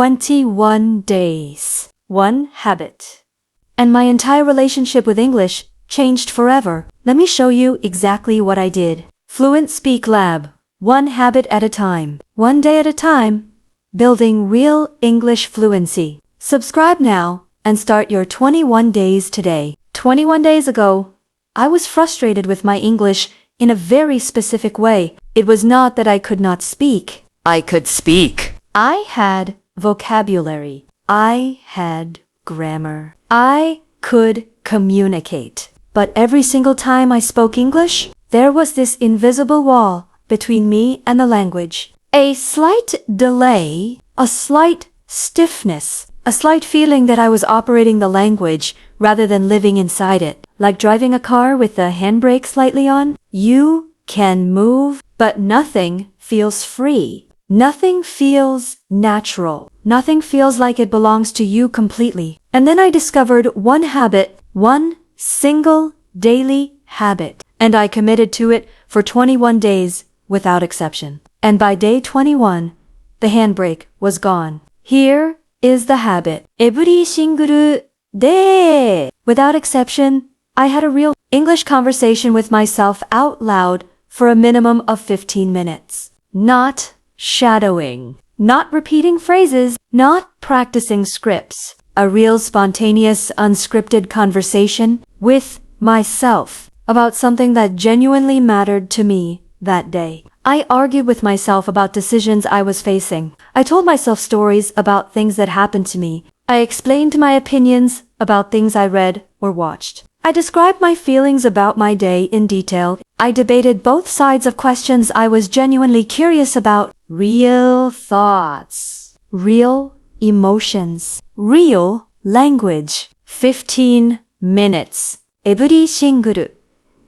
21 days. One habit. And my entire relationship with English changed forever. Let me show you exactly what I did. Fluent Speak Lab. One habit at a time. One day at a time. Building real English fluency. Subscribe now and start your 21 days today. 21 days ago, I was frustrated with my English in a very specific way. It was not that I could not speak. I could speak. I had vocabulary. I had grammar. I could communicate. But every single time I spoke English, there was this invisible wall between me and the language. A slight delay, a slight stiffness, a slight feeling that I was operating the language rather than living inside it. Like driving a car with the handbrake slightly on. You can move, but nothing feels free. Nothing feels natural. Nothing feels like it belongs to you completely. And then I discovered one habit, one single daily habit. And I committed to it for 21 days without exception. And by day 21, the handbrake was gone. Here is the habit. Every single day. Without exception, I had a real English conversation with myself out loud for a minimum of 15 minutes. Not shadowing. Not repeating phrases. Not practicing scripts. A real spontaneous, unscripted conversation with myself about something that genuinely mattered to me that day. I argued with myself about decisions I was facing. I told myself stories about things that happened to me. I explained my opinions about things I read or watched. I described my feelings about my day in detail. I debated both sides of questions I was genuinely curious about. Real thoughts. Real emotions. Real language. 15 minutes. Every single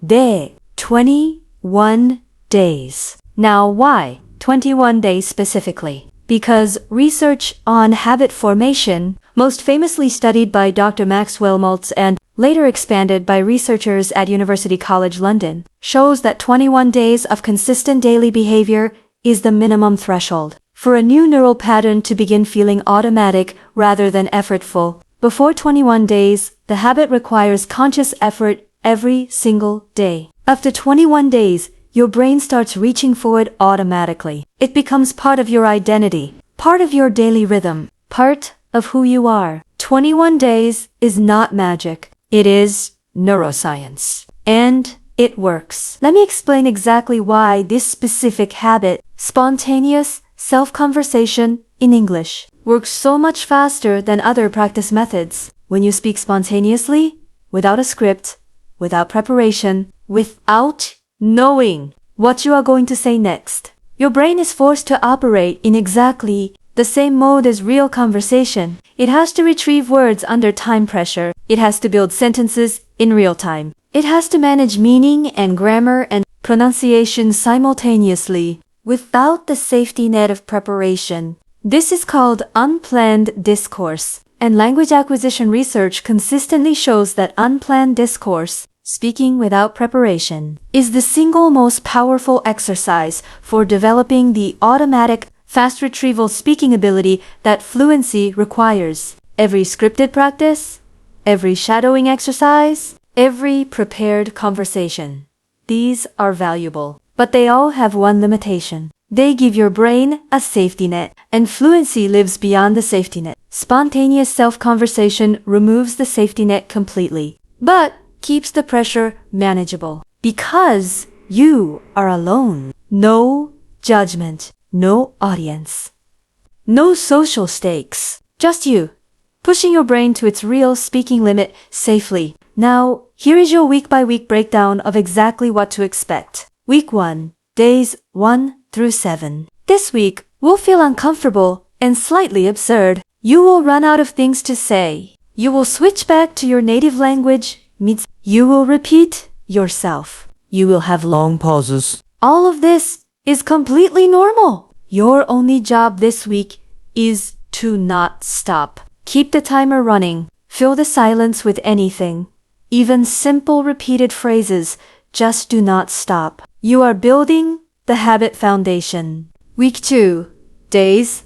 day. 21 days. Now why 21 days specifically? Because research on habit formation, most famously studied by Dr. Maxwell Maltz and later expanded by researchers at University College London, shows that 21 days of consistent daily behavior is the minimum threshold for a new neural pattern to begin feeling automatic rather than effortful. Before 21 days, the habit requires conscious effort every single day. After 21 days, your brain starts reaching for it automatically. It becomes part of your identity, part of your daily rhythm, part of who you are. 21 days is not magic. It is neuroscience. And it works. Let me explain exactly why this specific habit, spontaneous self-conversation in English, works so much faster than other practice methods. When you speak spontaneously, without a script, without preparation, without knowing what you are going to say next, your brain is forced to operate in exactly the same mode as real conversation. It has to retrieve words under time pressure. It has to build sentences in real time. It has to manage meaning and grammar and pronunciation simultaneously without the safety net of preparation. This is called unplanned discourse. And language acquisition research consistently shows that unplanned discourse, speaking without preparation, is the single most powerful exercise for developing the automatic, fast retrieval speaking ability that fluency requires. Every scripted practice, every shadowing exercise, every prepared conversation. These are valuable, but they all have one limitation. They give your brain a safety net, and fluency lives beyond the safety net. Spontaneous self-conversation removes the safety net completely, but keeps the pressure manageable. Because you are alone. No judgment. No audience. No social stakes. Just you, pushing your brain to its real speaking limit safely. Now, here is your week-by-week breakdown of exactly what to expect. Week 1, days 1 through 7. This week will feel uncomfortable and slightly absurd. You will run out of things to say. You will switch back to your native language. You will repeat yourself. You will have long pauses. All of this is completely normal. Your only job this week is to not stop. Keep the timer running. Fill the silence with anything. Even simple repeated phrases. Just do not stop. You are building the habit foundation. Week 2, days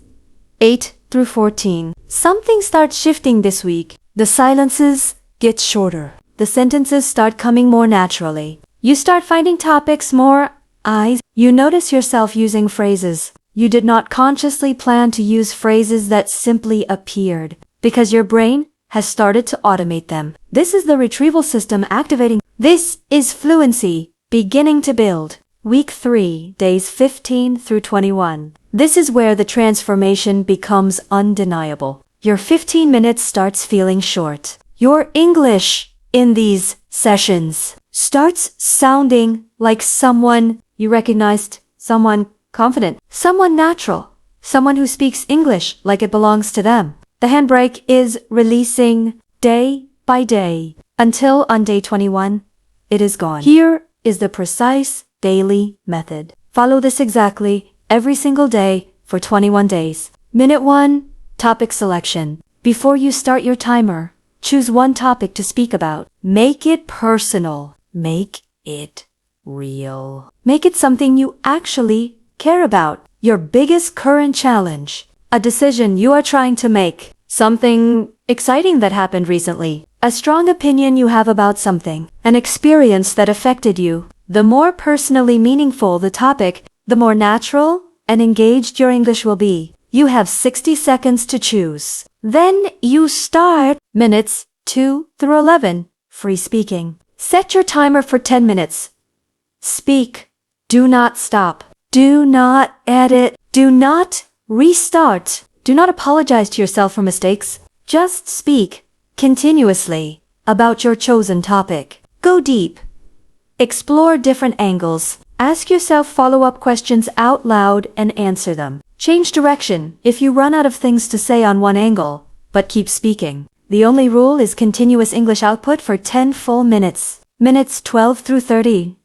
8 through 14. Something starts shifting this week. The silences get shorter. The sentences start coming more naturally. You start finding topics more eyes. You notice yourself using phrases. You did not consciously plan to use phrases that simply appeared because your brain has started to automate them. This is the retrieval system activating. This is fluency beginning to build. Week 3, days 15 through 21. This is where the transformation becomes undeniable. Your 15 minutes starts feeling short. Your English in these sessions starts sounding like someone you recognized, someone confident, someone natural, someone who speaks English like it belongs to them. The handbrake is releasing day by day until on day 21, it is gone. Here is the precise daily method. Follow this exactly every single day for 21 days. Minute 1, topic selection. Before you start your timer, choose one topic to speak about. Make it personal. Make it real. Make it something you actually care about. Your biggest current challenge. A decision you are trying to make. Something exciting that happened recently. A strong opinion you have about something. An experience that affected you. The more personally meaningful the topic, the more natural and engaged your English will be. You have 60 seconds to choose. Then you start. Minutes 2 through 11. Free speaking. Set your timer for 10 minutes. Speak. Do not stop. Do not edit. Do not restart. Do not apologize to yourself for mistakes. Just speak continuously about your chosen topic. Go deep. Explore different angles. Ask yourself follow-up questions out loud and answer them. Change direction if you run out of things to say on one angle, but keep speaking. The only rule is continuous English output for 10 full minutes. Minutes 12 through 30.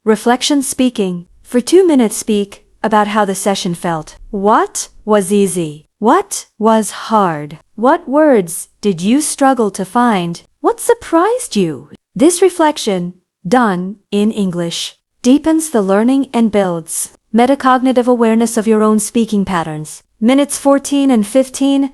Reflection speaking. For 2 minutes speak about how the session felt. What was easy? What was hard? What words did you struggle to find? What surprised you? This reflection, done in English, deepens the learning and builds metacognitive awareness of your own speaking patterns. Minutes 14 and 15.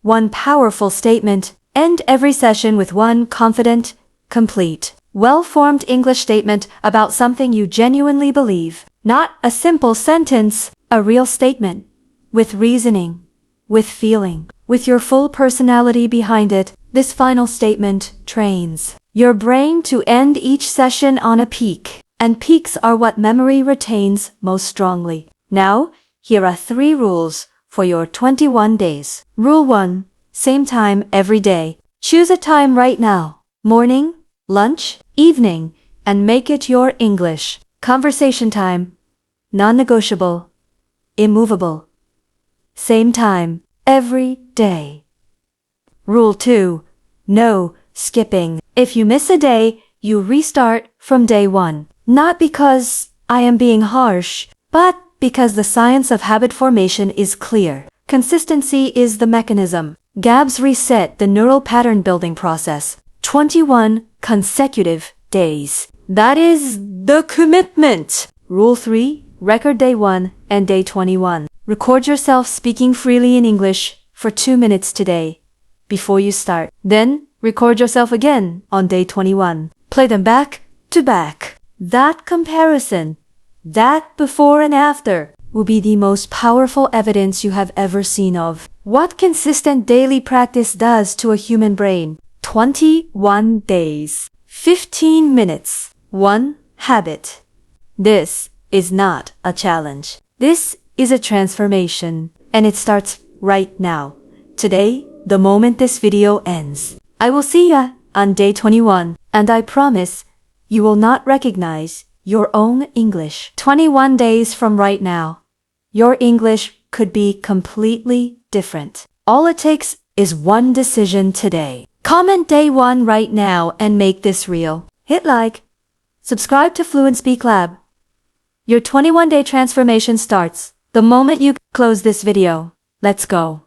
One powerful statement. End every session with one confident, complete, well-formed English statement about something you genuinely believe. Not a simple sentence, a real statement. With reasoning, with feeling, with your full personality behind it. This final statement trains your brain to end each session on a peak. And peaks are what memory retains most strongly. Now, here are 3 rules for your 21 days. Rule 1. Same time every day. Choose a time right now. Morning, lunch, evening, and make it your English. Conversation time. Non-negotiable. Immovable. Same time every day. Rule 2. No skipping. If you miss a day, you restart from day 1. Not because I am being harsh, but because the science of habit formation is clear. Consistency is the mechanism. GABs reset the neural pattern building process. 21 consecutive days. That is the commitment. Rule 3. Record day 1 and day 21. Record yourself speaking freely in English for 2 minutes today before you start. Then record yourself again on day 21. Play them back to back. That comparison, that before and after, will be the most powerful evidence you have ever seen of what consistent daily practice does to a human brain. 21 days, 15 minutes, 1 habit. This is not a challenge. This is a transformation, and it starts right now. Today, the moment this video ends. I will see ya on day 21, and I promise you will not recognize your own English. 21 days from right now, your English could be completely different. All it takes is one decision today. Comment day 1 right now and make this real. Hit like. Subscribe to Fluent Speak Lab. Your 21-day transformation starts the moment you close this video. Let's go.